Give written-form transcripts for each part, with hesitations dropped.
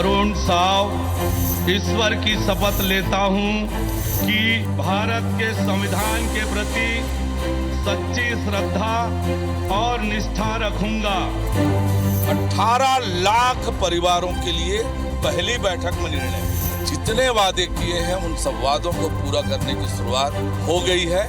अरुण साव ईश्वर की शपथ लेता हूं कि भारत के संविधान के प्रति सच्ची श्रद्धा और निष्ठा रखूंगा। 18 लाख परिवारों के लिए पहली बैठक में निर्णय, जितने वादे किए हैं उन सब वादों को पूरा करने की शुरुआत हो गई है।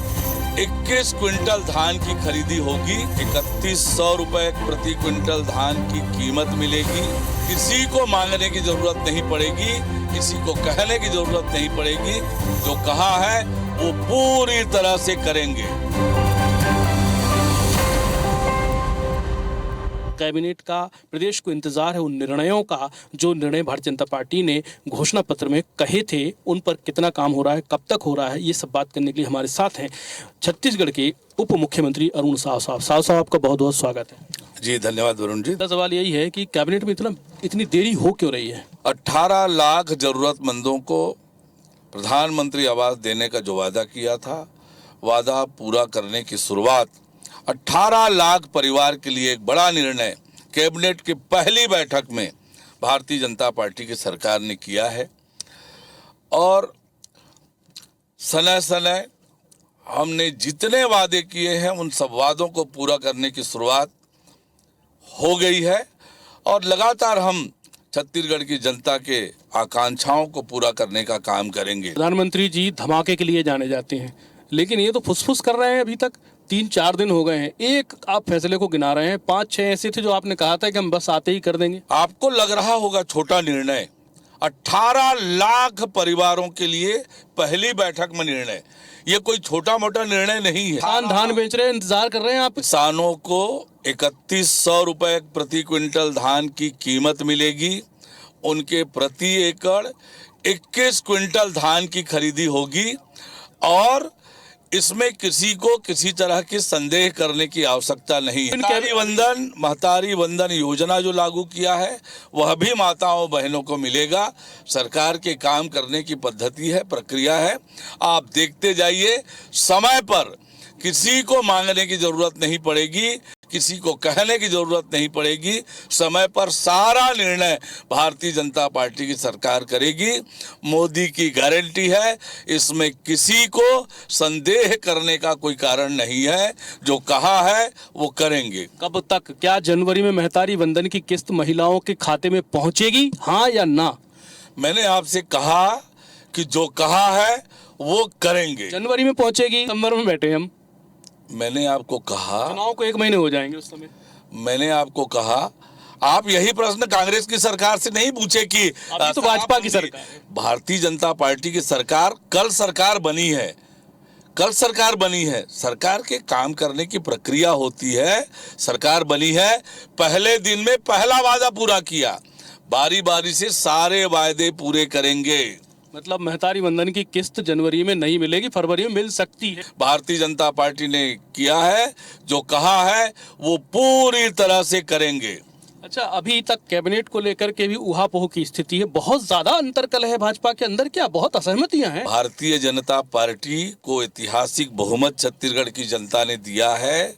21 क्विंटल धान की खरीदी होगी, 3100 रुपए प्रति क्विंटल धान की कीमत मिलेगी। किसी को मांगने की जरूरत नहीं पड़ेगी, किसी को कहने की जरूरत नहीं पड़ेगी। जो कहा है वो पूरी तरह से करेंगे। कैबिनेट का प्रदेश को इंतजार है उन निर्णयों का जो निर्णय भारतीय जनता पार्टी ने घोषणा पत्र में कहे थे, उन पर कितना काम हो रहा है, कब तक हो रहा है, ये सब बात करने के लिए हमारे साथ हैं छत्तीसगढ़ के उप मुख्यमंत्री अरुण साव साहब। आपका बहुत बहुत स्वागत है। जी धन्यवाद वरुण जी। सवाल यही है कि कैबिनेट में इतनी देरी हो क्यों रही है? 18 लाख जरूरतमंदों को प्रधानमंत्री आवास देने का जो वादा किया था, वादा पूरा करने की शुरुआत 18 लाख परिवार के लिए एक बड़ा निर्णय कैबिनेट की पहली बैठक में भारतीय जनता पार्टी की सरकार ने किया है। और समय समय हमने जितने वादे किए हैं उन सब वादों को पूरा करने की शुरुआत हो गई है और लगातार हम छत्तीसगढ़ की जनता के आकांक्षाओं को पूरा करने का काम करेंगे। प्रधानमंत्री जी धमाके के लिए जाने जाते हैं, लेकिन ये तो फुसफुस कर रहे हैं। अभी तक 3-4 दिन हो गए हैं, एक आप फैसले को गिना रहे हैं। 5-6 ऐसे थे जो आपने कहा था कि हम बस आते ही कर देंगे। आपको लग रहा होगा छोटा निर्णय, 18 लाख परिवारों के लिए पहली बैठक में निर्णय, ये कोई छोटा मोटा निर्णय नहीं है। धान बेच रहे हैं, इंतजार कर रहे हैं आप। किसानों को 3100 रुपए प्रति क्विंटल धान की कीमत मिलेगी। उनके प्रति एकड़ 21 क्विंटल धान की खरीदी होगी और इसमें किसी को किसी तरह की संदेह करने की आवश्यकता नहीं है। महतारी वंदन योजना जो लागू किया है वह भी माताओं बहनों को मिलेगा। सरकार के काम करने की पद्धति है, प्रक्रिया है। आप देखते जाइए, समय पर किसी को मांगने की जरूरत नहीं पड़ेगी, किसी को कहने की जरूरत नहीं पड़ेगी। समय पर सारा निर्णय भारतीय जनता पार्टी की सरकार करेगी। मोदी की गारंटी है, इसमें किसी को संदेह करने का कोई कारण नहीं है। जो कहा है वो करेंगे। कब तक? क्या जनवरी में महतारी वंदन की किस्त महिलाओं के खाते में पहुंचेगी, हाँ या ना? मैंने आपसे कहा कि जो कहा है वो करेंगे। जनवरी में पहुंचेगी, दिसंबर में बैठे हम। मैंने आपको कहा, चुनाव को 1 महीने हो जाएंगे उस समय। मैंने आपको कहा, आप यही प्रश्न कांग्रेस की सरकार से नहीं पूछे कि अभी तो भाजपा की सरकार है। भारतीय जनता पार्टी की सरकार कल सरकार बनी है, कल सरकार बनी है। सरकार के काम करने की प्रक्रिया होती है। सरकार बनी है, पहले दिन में पहला वादा पूरा किया, बारी बारी से सारे वायदे पूरे करेंगे। मतलब महतारी वंदन की किस्त जनवरी में नहीं मिलेगी, फरवरी में मिल सकती है। भारतीय जनता पार्टी ने किया है, जो कहा है वो पूरी तरह से करेंगे। अच्छा, अभी तक कैबिनेट को लेकर के भी उहापोह की स्थिति है, बहुत ज्यादा अंतरकलह है भाजपा के अंदर, क्या बहुत असहमतियां हैं? भारतीय जनता पार्टी को ऐतिहासिक बहुमत छत्तीसगढ़ की जनता ने दिया है।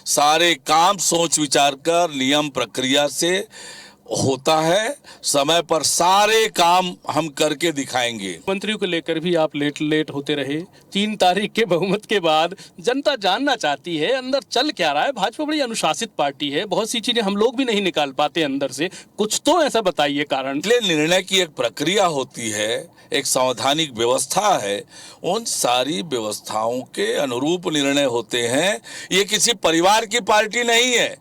सारे काम सोच विचार कर, नियम प्रक्रिया से होता है। समय पर सारे काम हम करके दिखाएंगे। मंत्रियों को लेकर भी आप लेट होते रहे। 3 तारीख के बहुमत के बाद जनता जानना चाहती है अंदर चल क्या रहा है। भाजपा बड़ी अनुशासित पार्टी है, बहुत सी चीजें हम लोग भी नहीं निकाल पाते अंदर से, कुछ तो ऐसा बताइए कारण। इसलिए निर्णय की एक प्रक्रिया होती है, एक संवैधानिक व्यवस्था है, उन सारी व्यवस्थाओं के अनुरूप निर्णय होते हैं। ये किसी परिवार की पार्टी नहीं है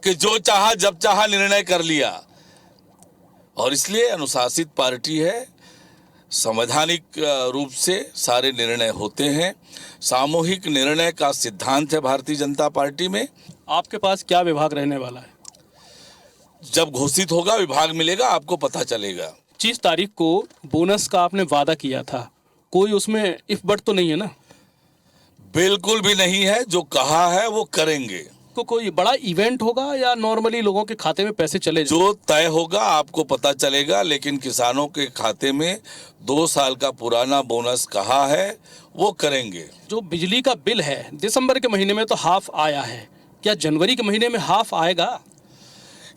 कि जो चाहा जब चाहा निर्णय कर लिया। और इसलिए अनुशासित पार्टी है, संवैधानिक रूप से सारे निर्णय होते हैं। सामूहिक निर्णय का सिद्धांत है भारतीय जनता पार्टी में। आपके पास क्या विभाग रहने वाला है? जब घोषित होगा विभाग मिलेगा, आपको पता चलेगा। 25 तारीख को बोनस का आपने वादा किया था, कोई उसमें इफ बट तो नहीं है ना? बिल्कुल भी नहीं है, जो कहा है वो करेंगे। को कोई बड़ा इवेंट होगा या नॉर्मली लोगों के खाते में पैसे चले जाए? जो तय होगा आपको पता चलेगा, लेकिन किसानों के खाते में 2 साल का पुराना बोनस कहा है वो करेंगे। जो बिजली का बिल है दिसंबर के महीने में तो हाफ आया है, क्या जनवरी के महीने में हाफ आएगा?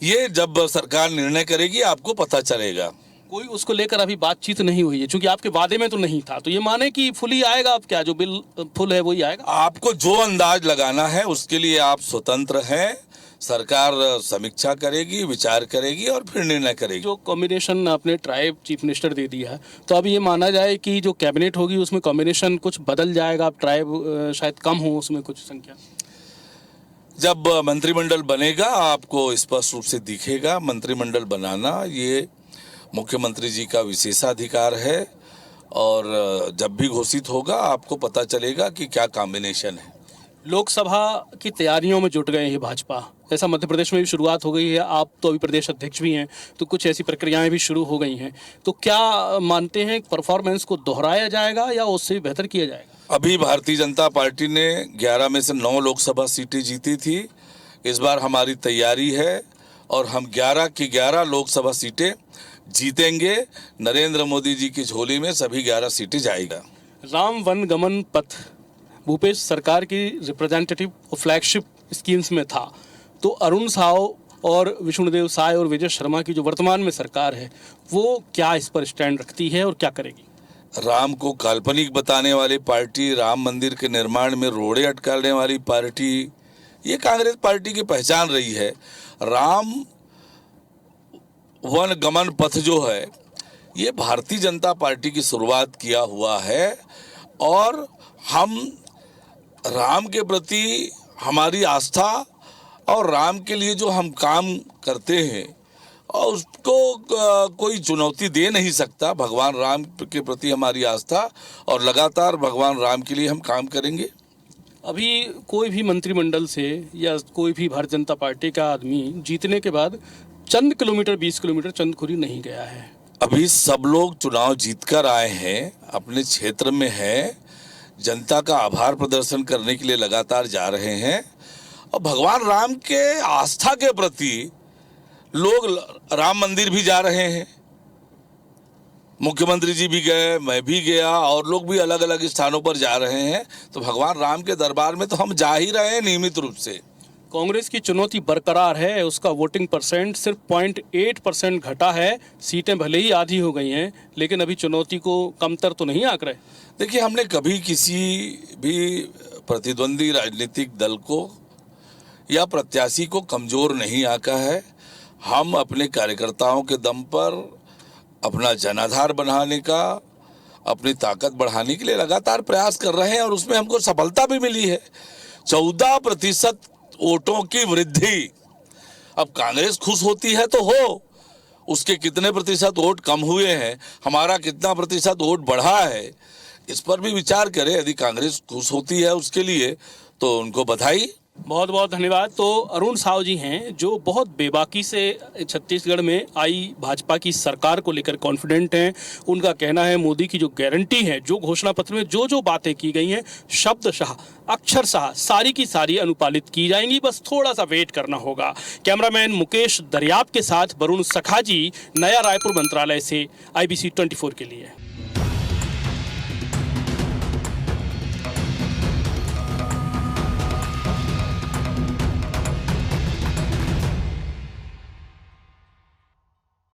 ये जब सरकार निर्णय करेगी आपको पता चलेगा। कोई उसको लेकर अभी बातचीत नहीं हुई है, क्योंकि आपके वादे में तो नहीं था, तो ये माने कि फुल ही आएगा। अब क्या जो बिल फुल है वही आएगा? आपको जो अंदाज लगाना है उसके लिए आप स्वतंत्र हैं। सरकार समीक्षा करेगी, विचार करेगी और फिर निर्णय करेगी। जो कॉम्बिनेशन आपने ट्राइब चीफ मिनिस्टर दे दिया है, तो अब ये माना जाए कि जो कैबिनेट होगी उसमें कॉम्बिनेशन कुछ बदल जाएगा, अब ट्राइब शायद कम हो उसमें कुछ संख्या। जब मंत्रिमंडल बनेगा आपको स्पष्ट रूप से दिखेगा। मंत्रिमंडल बनाना ये मुख्यमंत्री जी का विशेषाधिकार है और जब भी घोषित होगा आपको पता चलेगा कि क्या कॉम्बिनेशन है। लोकसभा की तैयारियों में जुट गए हैं भाजपा, ऐसा मध्य प्रदेश में भी शुरुआत हो गई है। आप तो अभी प्रदेश अध्यक्ष भी हैं, तो कुछ ऐसी प्रक्रियाएं भी शुरू हो गई हैं। तो क्या मानते हैं परफॉर्मेंस को दोहराया जाएगा या उससे बेहतर किया जाएगा? अभी भारतीय जनता पार्टी ने 11 में से 9 लोकसभा सीटें जीती थी। इस बार हमारी तैयारी है और हम 11 की 11 लोकसभा सीटें जीतेंगे। नरेंद्र मोदी जी की झोली में सभी 11 सीटें जाएगा। राम वन गमन पथ भूपेश सरकार की रिप्रेजेंटेटिव फ्लैगशिप स्कीम्स में था, तो अरुण साव और विष्णुदेव साय और विजय शर्मा की जो वर्तमान में सरकार है वो क्या इस पर स्टैंड रखती है और क्या करेगी? राम को काल्पनिक बताने वाली पार्टी, राम मंदिर के निर्माण में रोड़े अटकाने वाली पार्टी, ये कांग्रेस पार्टी की पहचान रही है। राम वन गमन पथ जो है ये भारतीय जनता पार्टी की शुरुआत किया हुआ है और हम राम के प्रति हमारी आस्था और राम के लिए जो हम काम करते हैं और उसको कोई चुनौती दे नहीं सकता। भगवान राम के प्रति हमारी आस्था और लगातार भगवान राम के लिए हम काम करेंगे। अभी कोई भी मंत्रिमंडल से या कोई भी भारतीय जनता पार्टी का आदमी जीतने के बाद चंद किलोमीटर 20 किलोमीटर चंदखुरी नहीं गया है। अभी सब लोग चुनाव जीतकर आए हैं, अपने क्षेत्र में हैं, जनता का आभार प्रदर्शन करने के लिए लगातार जा रहे हैं और भगवान राम के आस्था के प्रति लोग राम मंदिर भी जा रहे हैं। मुख्यमंत्री जी भी गए, मैं भी गया और लोग भी अलग अलग स्थानों पर जा रहे हैं। तो भगवान राम के दरबार में तो हम जा ही रहे हैं नियमित रूप से। कांग्रेस की चुनौती बरकरार है, उसका वोटिंग परसेंट सिर्फ 0.8% घटा है। सीटें भले ही आधी हो गई हैं लेकिन अभी चुनौती को कमतर तो नहीं आंक रहे। देखिए, हमने कभी किसी भी प्रतिद्वंदी राजनीतिक दल को या प्रत्याशी को कमजोर नहीं आंका है। हम अपने कार्यकर्ताओं के दम पर अपना जनाधार बढ़ाने का, अपनी ताकत बढ़ाने के लिए लगातार प्रयास कर रहे हैं और उसमें हमको सफलता भी मिली है। 14% वोटों की वृद्धि। अब कांग्रेस खुश होती है तो हो, उसके कितने प्रतिशत वोट कम हुए हैं, हमारा कितना प्रतिशत वोट बढ़ा है, इस पर भी विचार करें। यदि कांग्रेस खुश होती है उसके लिए तो उनको बधाई। बहुत बहुत धन्यवाद। तो अरुण साव जी हैं जो बहुत बेबाकी से छत्तीसगढ़ में आई भाजपा की सरकार को लेकर कॉन्फिडेंट हैं। उनका कहना है मोदी की जो गारंटी है, जो घोषणा पत्र में जो जो बातें की गई हैं, शब्दशः अक्षरशः सारी की सारी अनुपालित की जाएंगी, बस थोड़ा सा वेट करना होगा। कैमरामैन मुकेश दरियाब के साथ वरुण सखाजी, नया रायपुर मंत्रालय से IBC 24 के लिए।